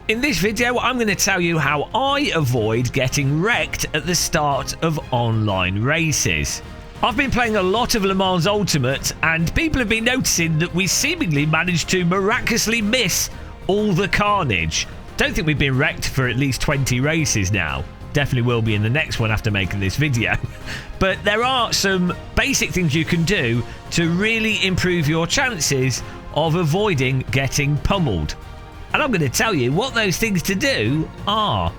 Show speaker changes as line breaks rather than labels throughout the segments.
In this video, I'm going to tell you how I avoid getting wrecked at the start of online races. I've been playing a lot of Le Mans Ultimate, and people have been noticing that we seemingly managed to miraculously miss all the carnage. Don't think we've been wrecked for at least 20 races now. Definitely will be in the next one after making this video. But there are some basic things you can do to really improve your chances of avoiding getting pummeled. And I'm going to tell you what those things to do are.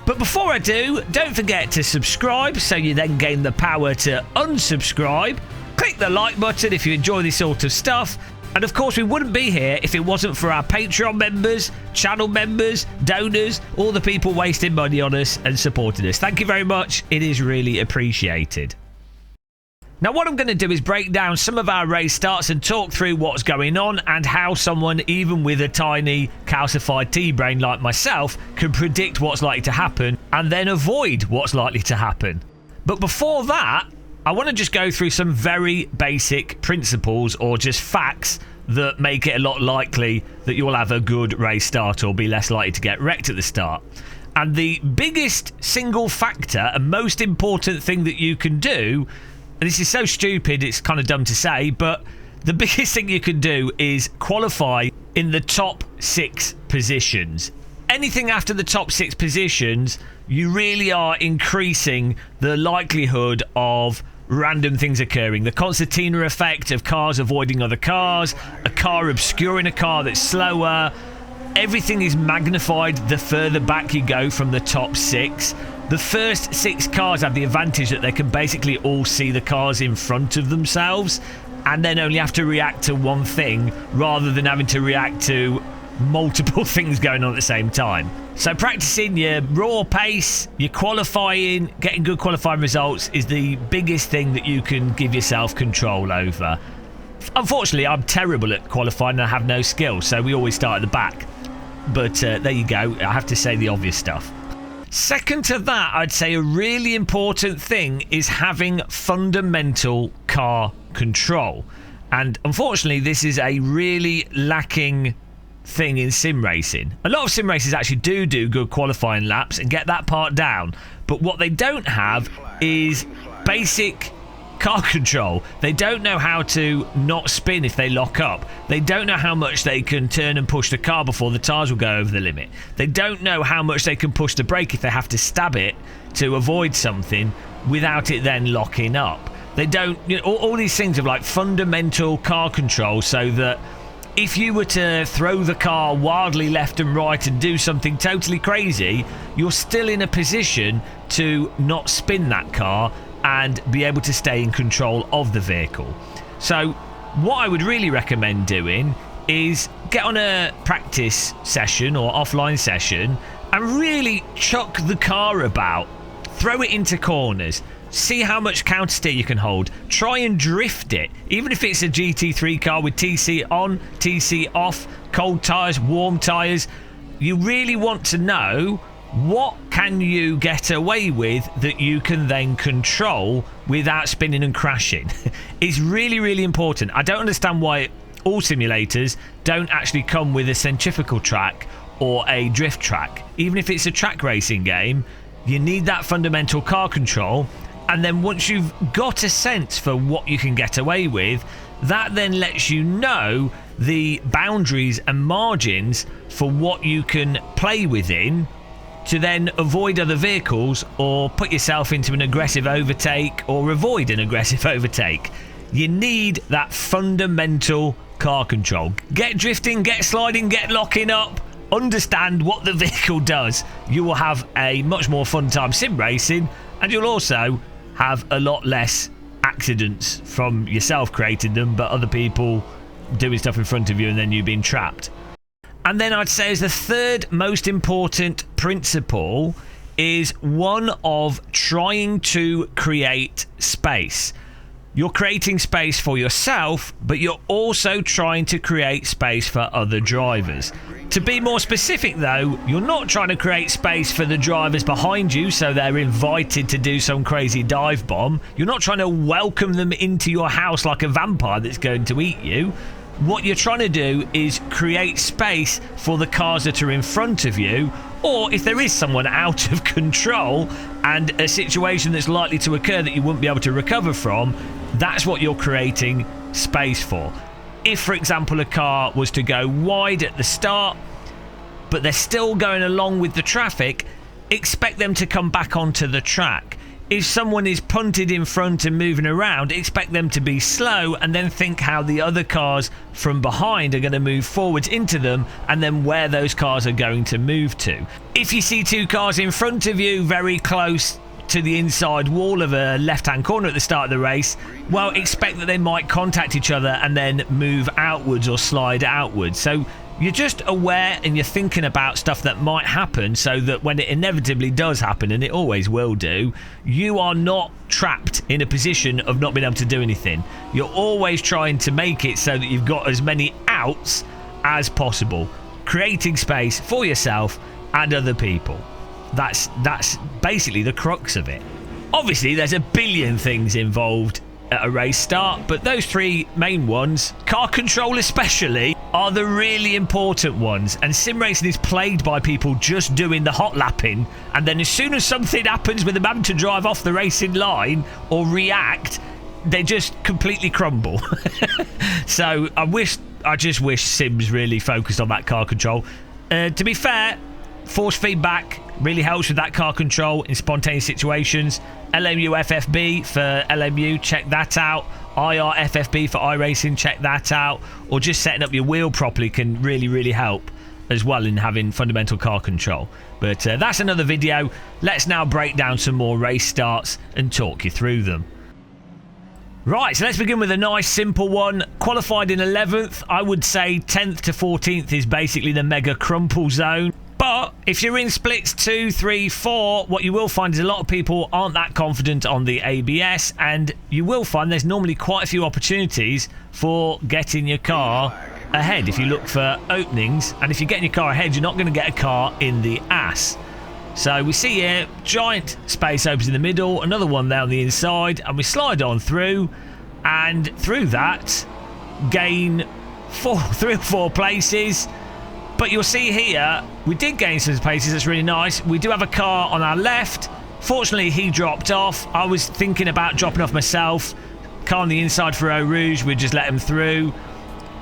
But before I do, don't forget to subscribe so you then gain the power to unsubscribe. Click the like button if you enjoy this sort of stuff. And of course, we wouldn't be here if it wasn't for our Patreon members, channel members, donors, all the people wasting money on us and supporting us. Thank you very much. It is really appreciated. Now, what I'm going to do is break down some of our race starts and talk through what's going on and how someone, even with a tiny calcified T-brain like myself, can predict what's likely to happen and then avoid what's likely to happen. But before that, I want to just go through some very basic principles or just facts that make it a lot likely that you'll have a good race start or be less likely to get wrecked at the start. And the biggest single factor and most important thing that you can do, and this is so stupid, it's kind of dumb to say, but the biggest thing you can do is qualify in the top 6 positions. Anything after the top 6 positions, you really are increasing the likelihood of random things occurring. The concertina effect of cars avoiding other cars, a car obscuring a car that's slower. Everything is magnified the further back you go from the top 6. The first 6 cars have the advantage that they can basically all see the cars in front of themselves and then only have to react to one thing rather than having to react to multiple things going on at the same time. So practicing your raw pace, your qualifying, getting good qualifying results is the biggest thing that you can give yourself control over. Unfortunately, I'm terrible at qualifying and I have no skill, so we always start at the back. But there you go, I have to say the obvious stuff. Second to that, I'd say a really important thing is having fundamental car control. And unfortunately, this is a really lacking thing in sim racing. A lot of sim races actually do good qualifying laps and get that part down. But what they don't have is basic car control. They don't know how to not spin if they lock up. They don't know how much they can turn and push the car before the tyres will go over the limit. They don't know how much they can push the brake if they have to stab it to avoid something without it then locking up. They don't, all these things of like fundamental car control, so that if you were to throw the car wildly left and right and do something totally crazy, you're still in a position to not spin that car and be able to stay in control of the vehicle. So what I would really recommend doing is get on a practice session or offline session and really chuck the car about. Throw it into corners. See how much counter steer you can hold. Try and drift it. Even if it's a GT3 car with TC on, TC off, cold tyres, warm tyres, you really want to know what can you get away with that you can then control without spinning and crashing. It's really, really important. I don't understand why all simulators don't actually come with a centrifugal track or a drift track. Even if it's a track racing game, you need that fundamental car control. And then once you've got a sense for what you can get away with, that then lets you know the boundaries and margins for what you can play within to then avoid other vehicles or put yourself into an aggressive overtake or avoid an aggressive overtake. You need that fundamental car control. Get drifting, get sliding, get locking up. Understand what the vehicle does. You will have a much more fun time sim racing, and you'll also have a lot less accidents from yourself creating them, but other people doing stuff in front of you and then you being trapped. And then I'd say as the third most important principle is one of trying to create space. You're creating space for yourself, but you're also trying to create space for other drivers. To be more specific though, you're not trying to create space for the drivers behind you so they're invited to do some crazy dive bomb. You're not trying to welcome them into your house like a vampire that's going to eat you. What you're trying to do is create space for the cars that are in front of you, or if there is someone out of control and a situation that's likely to occur that you wouldn't be able to recover from, that's what you're creating space for. If, for example, a car was to go wide at the start, but they're still going along with the traffic, expect them to come back onto the track. If someone is punted in front and moving around, expect them to be slow and then think how the other cars from behind are going to move forwards into them and then where those cars are going to move to. If you see two cars in front of you very close to the inside wall of a left-hand corner at the start of the race, well, expect that they might contact each other and then move outwards or slide outwards. So you're just aware and you're thinking about stuff that might happen so that when it inevitably does happen, and it always will do, you are not trapped in a position of not being able to do anything. You're always trying to make it so that you've got as many outs as possible, creating space for yourself and other people. That's basically the crux of it. Obviously, there's a billion things involved at a race start, but those three main ones, car control especially, are the really important ones. And sim racing is plagued by people just doing the hot lapping, and then as soon as something happens with them having to drive off the racing line or react, they just completely crumble. So I just wish sims really focused on that car control. To be fair, force feedback really helps with that car control in spontaneous situations. LMU FFB for LMU, check that out. IR FFB for iRacing, check that out. Or just setting up your wheel properly can really help as well in having fundamental car control. But that's another video. Let's now break down some more race starts and talk you through them. Right, so let's begin with a nice simple one. Qualified in 11th, I would say 10th to 14th is basically the mega crumple zone. But if you're in splits 2, 3, 4, what you will find is a lot of people aren't that confident on the ABS, and you will find there's normally quite a few opportunities for getting your car ahead if you look for openings. And if you're getting your car ahead, you're not going to get a car in the ass. So we see here, giant space opens in the middle, another one there on the inside, and we slide on through, and through that, gain 3 or 4 places. But you'll see here, we did gain some places, that's really nice. We do have a car on our left. Fortunately, he dropped off. I was thinking about dropping off myself. Car on the inside for Eau Rouge, we'd just let him through.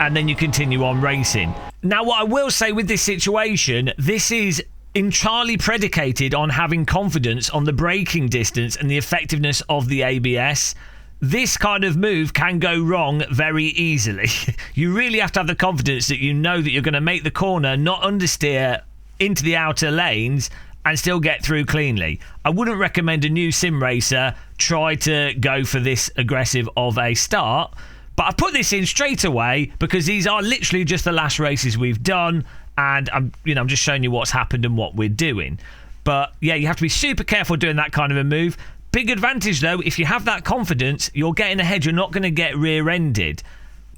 And then you continue on racing. Now, what I will say with this situation, this is entirely predicated on having confidence on the braking distance and the effectiveness of the ABS. This kind of move can go wrong very easily. You really have to have the confidence that you know that you're going to make the corner, not understeer into the outer lanes and still get through cleanly. I wouldn't recommend a new sim racer try to go for this aggressive of a start, but I put this in straight away because these are literally just the last races we've done, and I'm just showing you what's happened and what we're doing. But yeah, you have to be super careful doing that kind of a move. Big advantage though, if you have that confidence, you're getting ahead, you're not going to get rear-ended.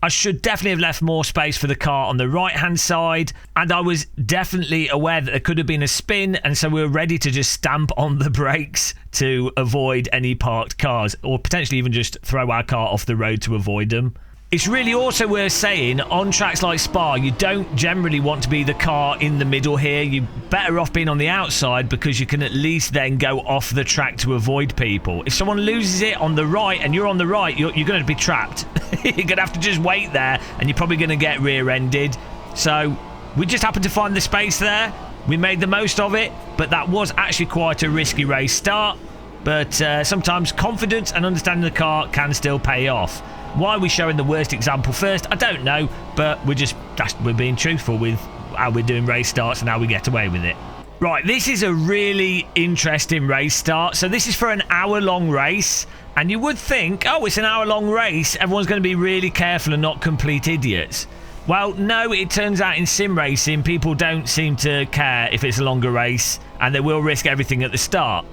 I should definitely have left more space for the car on the right-hand side, and I was definitely aware that there could have been a spin, and so we were ready to just stamp on the brakes to avoid any parked cars, or potentially even just throw our car off the road to avoid them. It's really also worth saying, on tracks like Spa, you don't generally want to be the car in the middle here. You're better off being on the outside because you can at least then go off the track to avoid people. If someone loses it on the right and you're on the right, you're going to be trapped. You're going to have to just wait there and you're probably going to get rear-ended. So we just happened to find the space there. We made the most of it, but that was actually quite a risky race start. But sometimes confidence and understanding the car can still pay off. Why are we showing the worst example first? I don't know, but we're being truthful with how we're doing race starts and how we get away with it. Right, this is a really interesting race start. So this is for an hour-long race, and you would think, oh, it's an hour-long race, everyone's going to be really careful and not complete idiots. Well, no, it turns out in sim racing, people don't seem to care if it's a longer race, and they will risk everything at the start.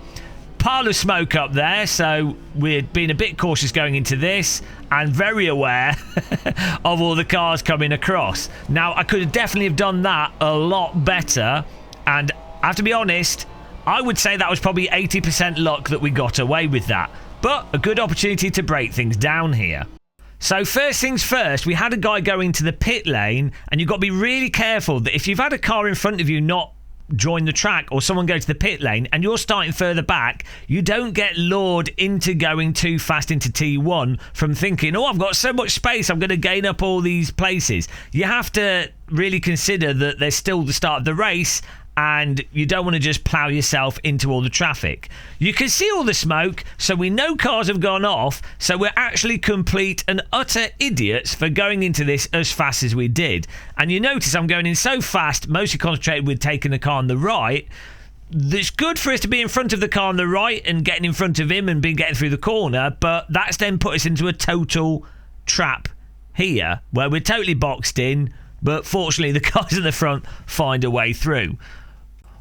Pile of smoke up there, so we're being a bit cautious going into this and very aware of all the cars coming across. Now, I could definitely have done that a lot better, and I have to be honest, I would say that was probably 80% luck that we got away with that, but a good opportunity to break things down here. So first things first, we had a guy go into the pit lane, and you've got to be really careful that if you've had a car in front of you not join the track, or someone go to the pit lane and you're starting further back, you don't get lured into going too fast into T1 from thinking, oh, I've got so much space, I'm going to gain up all these places. You have to really consider that there's still the start of the race, and you don't want to just plough yourself into all the traffic. You can see all the smoke, so we know cars have gone off, so we're actually complete and utter idiots for going into this as fast as we did. And you notice I'm going in so fast, mostly concentrated with taking the car on the right. It's good for us to be in front of the car on the right and getting in front of him and getting through the corner, but that's then put us into a total trap here, where we're totally boxed in, but fortunately the cars in the front find a way through.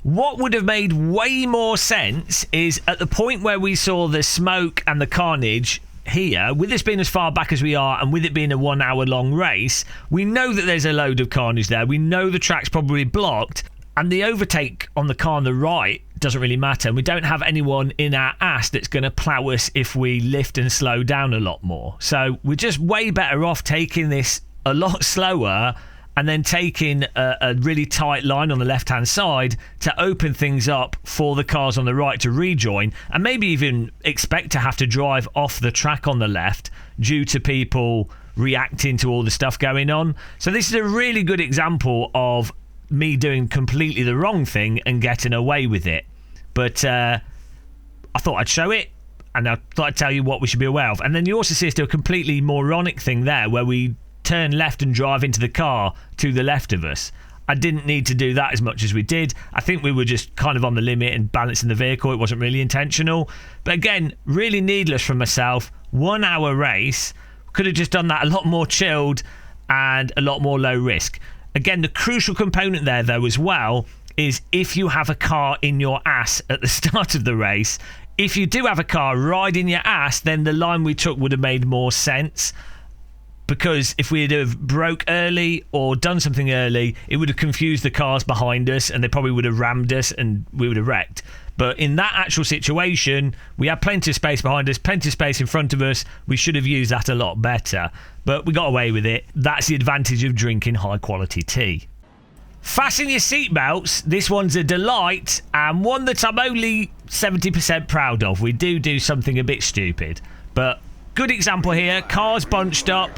What would have made way more sense is at the point where we saw the smoke and the carnage here, with this being as far back as we are and with it being a 1 hour long race, we know that there's a load of carnage there. We know the track's probably blocked, and the overtake on the car on the right doesn't really matter. And we don't have anyone in our ass that's going to plough us if we lift and slow down a lot more. So we're just way better off taking this a lot slower and then taking a really tight line on the left-hand side to open things up for the cars on the right to rejoin, and maybe even expect to have to drive off the track on the left due to people reacting to all the stuff going on. So this is a really good example of me doing completely the wrong thing and getting away with it. But I thought I'd show it, and I thought I'd tell you what we should be aware of. And then you also see us do a completely moronic thing there where we turn left and drive into the car to the left of us. I didn't need to do that as much as we did. I think we were just kind of on the limit and balancing the vehicle. It wasn't really intentional. But again, really needless from myself. 1 hour race. Could have just done that a lot more chilled and a lot more low risk. Again, the crucial component there, though, as well, is if you have a car in your ass at the start of the race. If you do have a car riding your ass, then the line we took would have made more sense. Because if we had have broke early or done something early, it would have confused the cars behind us and they probably would have rammed us and we would have wrecked. But in that actual situation, we had plenty of space behind us, plenty of space in front of us. We should have used that a lot better. But we got away with it. That's the advantage of drinking high quality tea. Fasten your seatbelts. This one's a delight and one that I'm only 70% proud of. We do something a bit stupid. But good example here. Cars bunched up.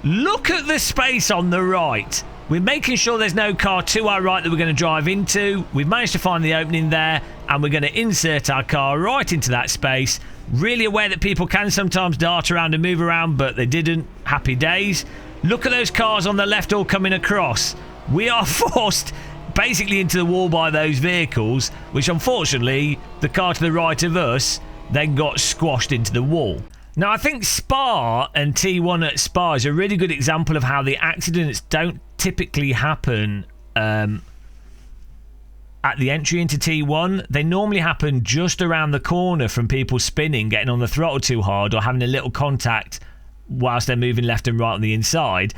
Look at the space on the right. We're making sure there's no car to our right that we're going to drive into. We've managed to find the opening there, and we're going to insert our car right into that space. Really aware that people can sometimes dart around and move around, but they didn't. Happy days. Look at those cars on the left all coming across. We are forced basically into the wall by those vehicles, which unfortunately, the car to the right of us then got squashed into the wall. Now, I think Spa and T1 at Spa is a really good example of how the accidents don't typically happen at the entry into T1. They normally happen just around the corner from people spinning, getting on the throttle too hard, or having a little contact whilst they're moving left and right on the inside.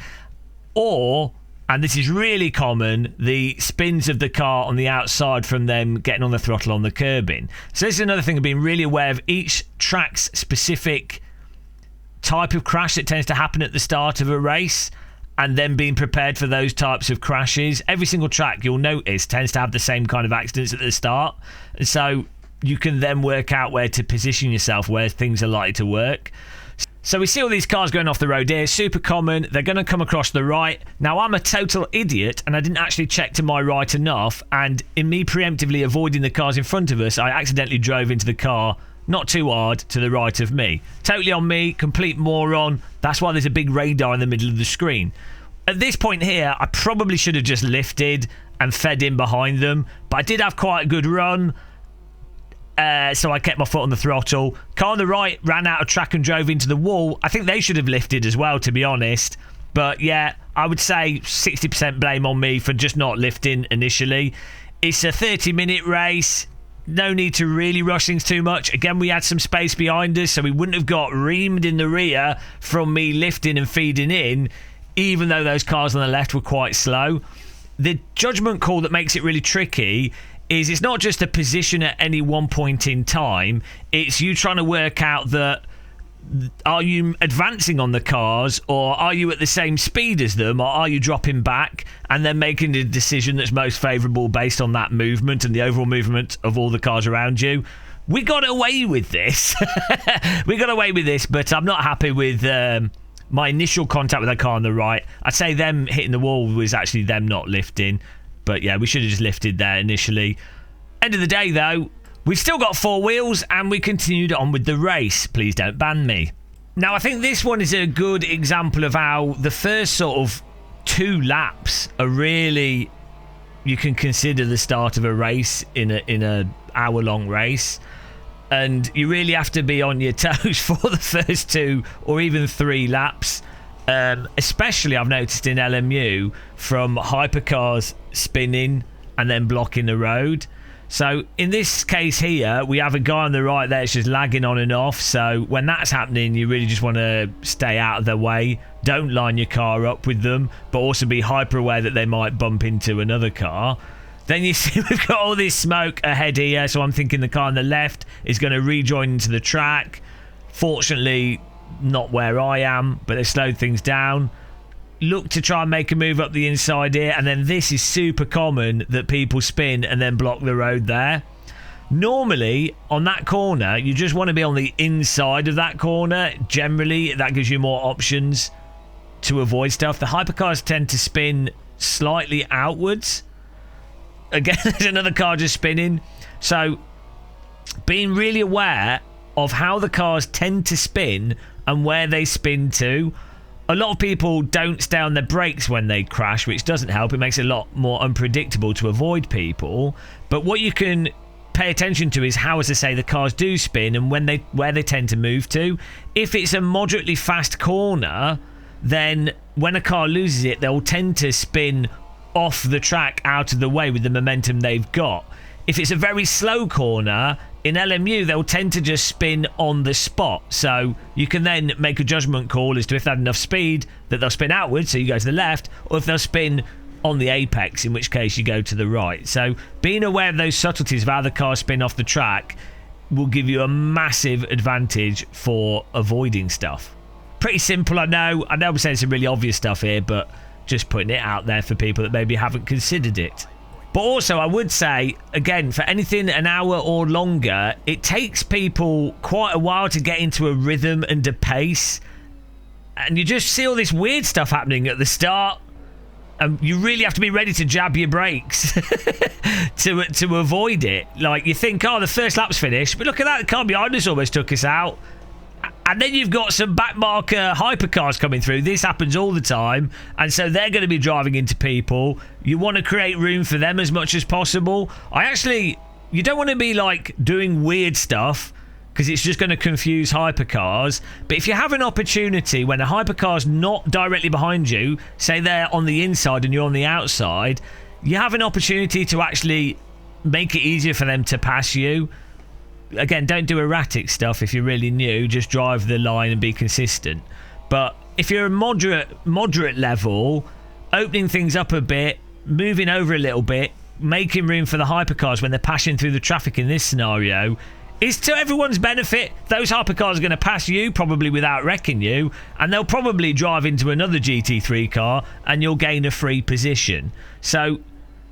Or, and this is really common, the spins of the car on the outside from them getting on the throttle on the curbing. So this is another thing of being really aware of each track's specific type of crash that tends to happen at the start of a race, and then being prepared for those types of crashes. Every single track, you'll notice, tends to have the same kind of accidents at the start, and so you can then work out where to position yourself, where things are likely to work. So we see all these cars going off the road here, super common. They're going to come across the right. Now, I'm a total idiot, and I didn't actually check to my right enough, and in me preemptively avoiding the cars in front of us, I accidentally drove into the car not too hard to the right of me. Totally on me, complete moron. That's why there's a big radar in the middle of the screen. At this point here, I probably should have just lifted and fed in behind them, but I did have quite a good run, so I kept my foot on the throttle. Car on the right ran out of track and drove into the wall. I think they should have lifted as well, to be honest. But yeah, I would say 60% blame on me for just not lifting initially. It's a 30-minute race. No need to really rush things too much. Again, we had some space behind us, so we wouldn't have got reamed in the rear from me lifting and feeding in, even though those cars on the left were quite slow. The judgment call that makes it really tricky is it's not just a position at any one point in time. It's you trying to work out that are you advancing on the cars, or are you at the same speed as them, or are you dropping back and then making the decision that's most favourable based on that movement and the overall movement of all the cars around you? We got away with this. But I'm not happy with my initial contact with that car on the right. I'd say them hitting the wall was actually them not lifting. But yeah, we should have just lifted there initially. End of the day, though, we've still got 4 wheels and we continued on with the race. Please don't ban me. Now, I think this one is a good example of how the first sort of 2 laps are really, you can consider the start of a race in a hour-long race. And you really have to be on your toes for the first 2 or even 3 laps. Especially, I've noticed in LMU, from hypercars spinning and then blocking the road. So in this case here, we have a guy on the right there that's just lagging on and off. So when that's happening, you really just want to stay out of their way. Don't line your car up with them, but also be hyper aware that they might bump into another car. Then you see we've got all this smoke ahead here. So I'm thinking the car on the left is going to rejoin into the track. Fortunately, not where I am, but they've slowed things down. Look to try and make a move up the inside here, and then this is super common that people spin and then block the road there. Normally on that corner you just want to be on the inside of that corner. Generally that gives you more options to avoid stuff. The hypercars tend to spin slightly outwards. Again, there's another car just spinning. So being really aware of how the cars tend to spin and where they spin to. A lot of people don't stay on their brakes when they crash, which doesn't help. It makes it a lot more unpredictable to avoid people. But what you can pay attention to is how, as I say, the cars do spin and where they tend to move to. If it's a moderately fast corner, then when a car loses it, they'll tend to spin off the track out of the way with the momentum they've got. If it's a very slow corner, in LMU, they'll tend to just spin on the spot. So you can then make a judgment call as to if they have enough speed that they'll spin outwards, so you go to the left, or if they'll spin on the apex, in which case you go to the right. So being aware of those subtleties of how the cars spin off the track will give you a massive advantage for avoiding stuff. Pretty simple, I know. I know I'm saying some really obvious stuff here, but just putting it out there for people that maybe haven't considered it. But also, I would say, again, for anything an hour or longer, it takes people quite a while to get into a rhythm and a pace. And you just see all this weird stuff happening at the start. And you really have to be ready to jab your brakes to avoid it. Like, you think, oh, the first lap's finished. But look at that, the car behind us almost took us out. And then you've got some backmarker hypercars coming through. This happens all the time. And so they're going to be driving into people. You want to create room for them as much as possible. You don't want to be like doing weird stuff because it's just going to confuse hypercars. But if you have an opportunity when a hypercar's not directly behind you, say they're on the inside and you're on the outside, you have an opportunity to actually make it easier for them to pass you. Again, don't do erratic stuff if you're really new. Just drive the line and be consistent. But if you're a moderate level, opening things up a bit, moving over a little bit, making room for the hypercars when they're passing through the traffic in this scenario is to everyone's benefit. Those hypercars are going to pass you, probably without wrecking you, and they'll probably drive into another GT3 car and you'll gain a free position. So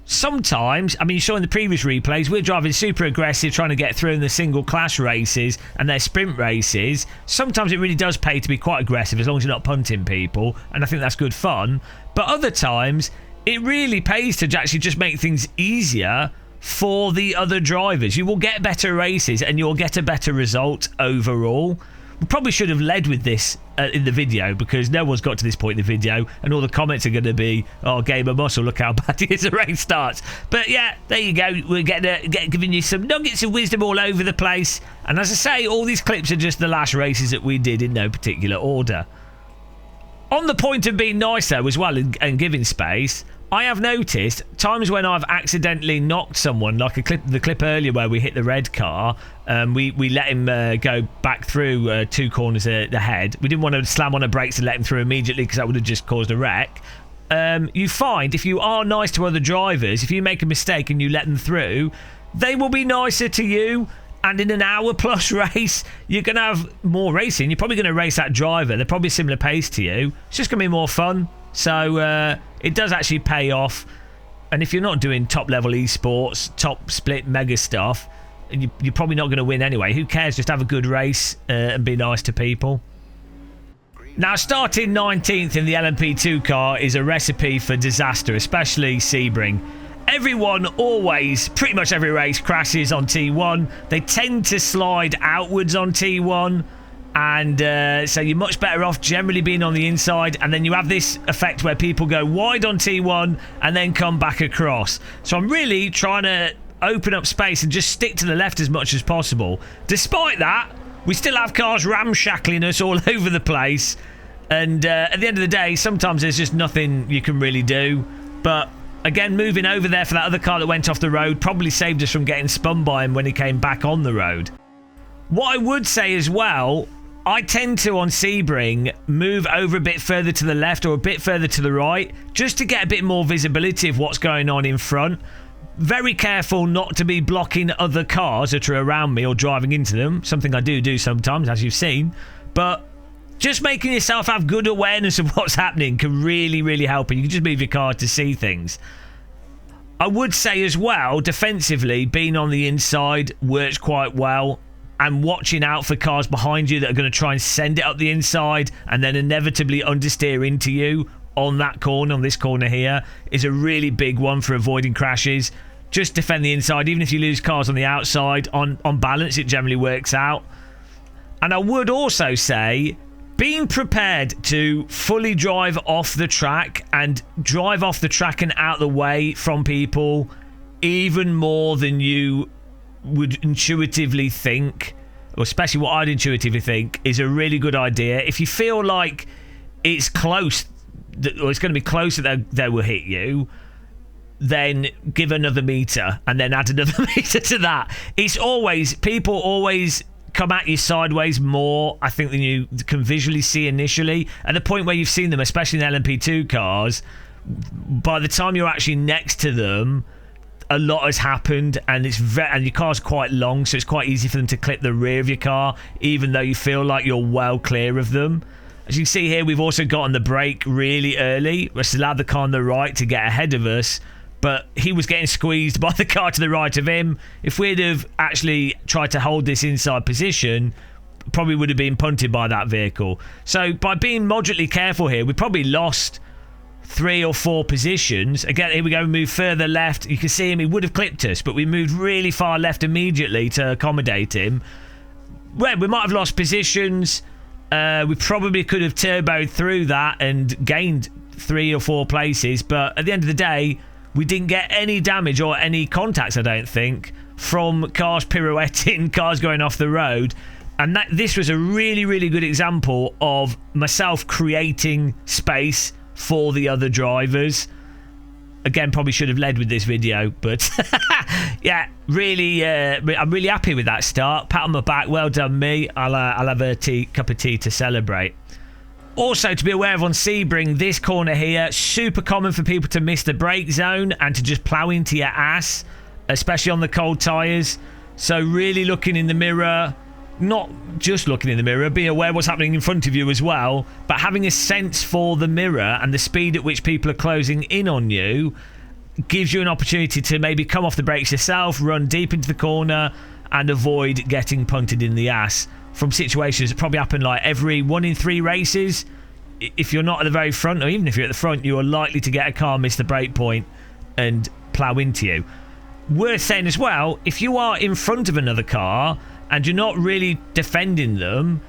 sometimes, I mean, you saw in the previous replays, we're driving super aggressive, trying to get through in the single class races and their sprint races. Sometimes it really does pay to be quite aggressive as long as you're not punting people, and I think that's good fun. But other times, it really pays to actually just make things easier for the other drivers. You will get better races and you'll get a better result overall. We probably should have led with this in the video because no one's got to this point in the video and all the comments are going to be, oh, game of muscle, look how bad it is the race starts. But yeah, there you go. We're giving you some nuggets of wisdom all over the place. And as I say, all these clips are just the last races that we did in no particular order. On the point of being nice though as well and giving space, I have noticed times when I've accidentally knocked someone, like the clip earlier where we hit the red car, we let him go back through 2 corners ahead. We didn't want to slam on the brakes and let him through immediately because that would have just caused a wreck. You find if you are nice to other drivers, if you make a mistake and you let them through, they will be nicer to you. And in an hour plus race, you're going to have more racing. You're probably going to race that driver. They're probably similar pace to you. It's just going to be more fun. So it does actually pay off. And if you're not doing top level esports, top split mega stuff, you're probably not going to win anyway. Who cares? Just have a good race and be nice to people. Now, starting 19th in the LMP2 car is a recipe for disaster, especially Sebring. Everyone always, pretty much every race, crashes on T1. They tend to slide outwards on T1. And so you're much better off generally being on the inside. And then you have this effect where people go wide on T1 and then come back across. So I'm really trying to open up space and just stick to the left as much as possible. Despite that, we still have cars ramshackling us all over the place. And at the end of the day, sometimes there's just nothing you can really do. But again, moving over there for that other car that went off the road probably saved us from getting spun by him when he came back on the road. What I would say as well, I tend to, on Sebring, move over a bit further to the left or a bit further to the right, just to get a bit more visibility of what's going on in front. Very careful not to be blocking other cars that are around me or driving into them, something I do sometimes, as you've seen. But just making yourself have good awareness of what's happening can really, really help. And you can just move your car to see things. I would say as well, defensively, being on the inside works quite well. And watching out for cars behind you that are going to try and send it up the inside and then inevitably understeer into you on that corner, on this corner here, is a really big one for avoiding crashes. Just defend the inside. Even if you lose cars on the outside, on balance, it generally works out. And I would also say, being prepared to fully drive off the track and drive off the track and out the way from people even more than you would intuitively think, or especially what I'd intuitively think, is a really good idea. If you feel like it's close, or it's going to be close that they will hit you, then give another meter and then add another meter to that. It's always, people always come at you sideways more, I think, than you can visually see initially. At the point where you've seen them, especially in LMP2 cars, by the time you're actually next to them, a lot has happened, and and your car's quite long, so it's quite easy for them to clip the rear of your car, even though you feel like you're well clear of them. As you can see here, we've also gotten the brake really early, which allowed the car on the right to get ahead of us, but he was getting squeezed by the car to the right of him. If we'd have actually tried to hold this inside position, probably would have been punted by that vehicle. So by being moderately careful here, we probably lost 3 or 4 positions. Again, here we go, we move further left. You can see him, he would have clipped us, but we moved really far left immediately to accommodate him. Well, we might have lost positions. We probably could have turboed through that and gained 3 or 4 places, but at the end of the day, we didn't get any damage or any contacts, I don't think, from cars pirouetting, cars going off the road. And this was a really, really good example of myself creating space for the other drivers. Again, probably should have led with this video, but yeah, really, I'm really happy with that start. Pat on my back, well done me. I'll have a cup of tea to celebrate. Also, to be aware of on Sebring, this corner here, super common for people to miss the brake zone and to just plough into your ass, especially on the cold tyres. So really looking in the mirror, not just looking in the mirror, be aware what's happening in front of you as well, but having a sense for the mirror and the speed at which people are closing in on you gives you an opportunity to maybe come off the brakes yourself, run deep into the corner and avoid getting punted in the ass from situations that probably happen like every 1 in 3 races. If you're not at the very front, or even if you're at the front, you are likely to get a car miss the brake point and plough into you. Worth saying as well, if you are in front of another car and you're not really defending them,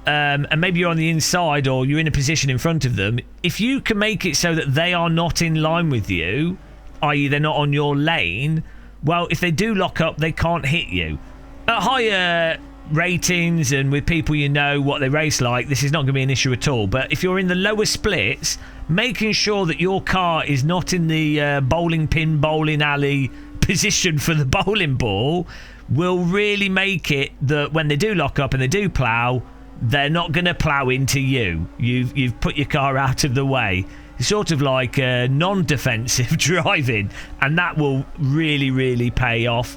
and maybe you're on the inside or you're in a position in front of them, if you can make it so that they are not in line with you, i.e. they're not on your lane, well, if they do lock up, they can't hit you. At higher ratings and with people you know what they race like, this is not going to be an issue at all. But if you're in the lower splits, making sure that your car is not in the bowling pin, bowling alley position for the bowling ball will really make it that when they do lock up and they do plough, they're not going to plough into you. You've put your car out of the way. It's sort of like non-defensive driving, and that will really, really pay off.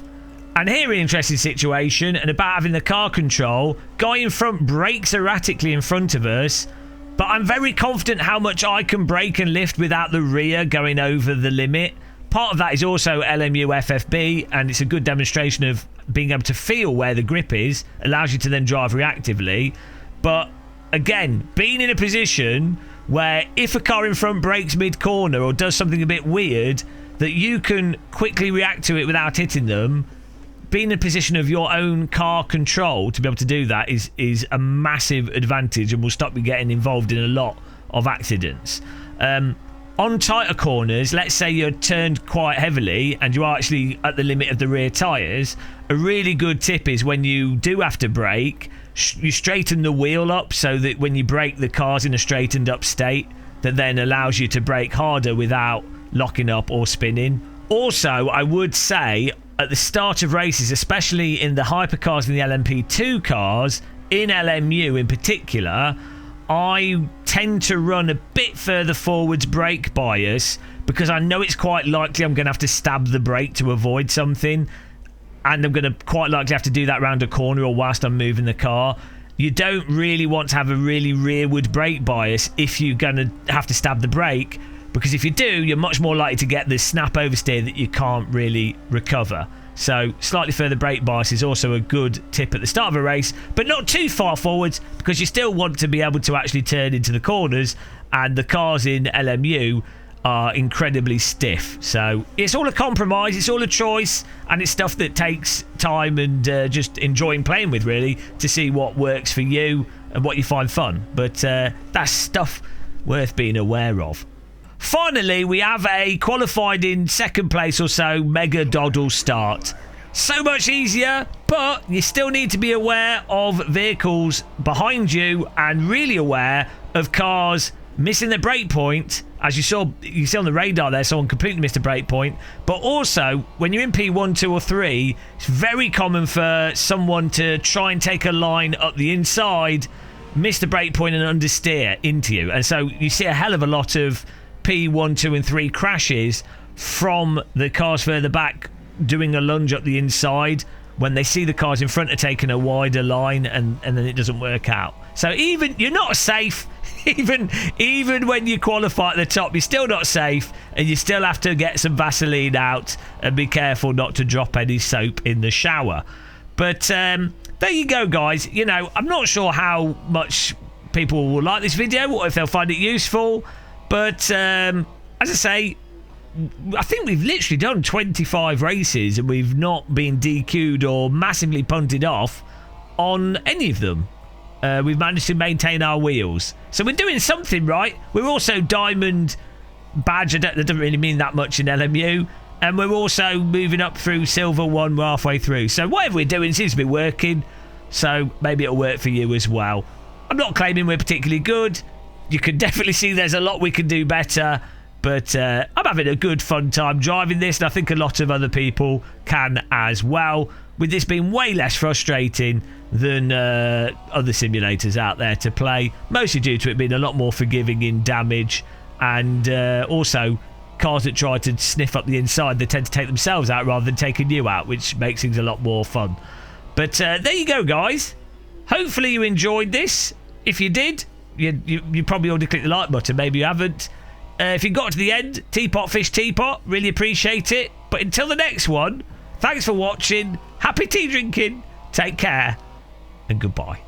And here, an interesting situation, and about having the car control. Guy in front brakes erratically in front of us, but I'm very confident how much I can brake and lift without the rear going over the limit. Part of that is also LMU FFB, and it's a good demonstration of being able to feel where the grip is, allows you to then drive reactively. But again, being in a position where if a car in front brakes mid-corner or does something a bit weird, that you can quickly react to it without hitting them, being in a position of your own car control to be able to do that is a massive advantage and will stop you getting involved in a lot of accidents. On tighter corners, let's say you're turned quite heavily and you are actually at the limit of the rear tyres, a really good tip is when you do have to brake, you straighten the wheel up so that when you brake, the car's in a straightened up state that then allows you to brake harder without locking up or spinning. Also, I would say at the start of races, especially in the hypercars and the LMP2 cars, in LMU in particular, I tend to run a bit further forwards brake bias because I know it's quite likely I'm going to have to stab the brake to avoid something, and I'm going to quite likely have to do that round a corner or whilst I'm moving the car. You don't really want to have a really rearward brake bias if you're going to have to stab the brake, because if you do, you're much more likely to get this snap oversteer that you can't really recover. So slightly further brake bias is also a good tip at the start of a race, but not too far forwards because you still want to be able to actually turn into the corners, and the cars in LMU are incredibly stiff. So it's all a compromise, it's all a choice, and it's stuff that takes time and just enjoying playing with, really, to see what works for you and what you find fun. But that's stuff worth being aware of. Finally, we have a qualified in second place or so mega doddle start. So much easier, but you still need to be aware of vehicles behind you and really aware of cars missing their brake point. As you see on the radar there, someone completely missed a brake point. But also, when you're in P1, 2 or 3, it's very common for someone to try and take a line up the inside, miss the brake point and understeer into you. And so you see a hell of a lot of P1, 2 and 3 crashes from the cars further back doing a lunge up the inside when they see the cars in front are taking a wider line, and then it doesn't work out. So even you're not safe, even when you qualify at the top, you're still not safe, and you still have to get some Vaseline out and be careful not to drop any soap in the shower. But there you go, guys. You know, I'm not sure how much people will like this video or if they'll find it useful. But as I say, I think we've literally done 25 races and we've not been DQ'd or massively punted off on any of them. We've managed to maintain our wheels. So we're doing something right. We're also diamond badge. That doesn't really mean that much in LMU. And we're also moving up through silver 1. We're halfway through. So whatever we're doing seems to be working. So maybe it'll work for you as well. I'm not claiming we're particularly good. You can definitely see there's a lot we can do better, but I'm having a good fun time driving this, and I think a lot of other people can as well, with this being way less frustrating than other simulators out there to play, mostly due to it being a lot more forgiving in damage, and also cars that try to sniff up the inside, they tend to take themselves out rather than taking you out, which makes things a lot more fun. But there you go, guys. Hopefully you enjoyed this. If you did, you probably already clicked the like button. Maybe you haven't. If you got to the end, teapot fish teapot, really appreciate it. But until the next one, thanks for watching, happy tea drinking, take care, and goodbye.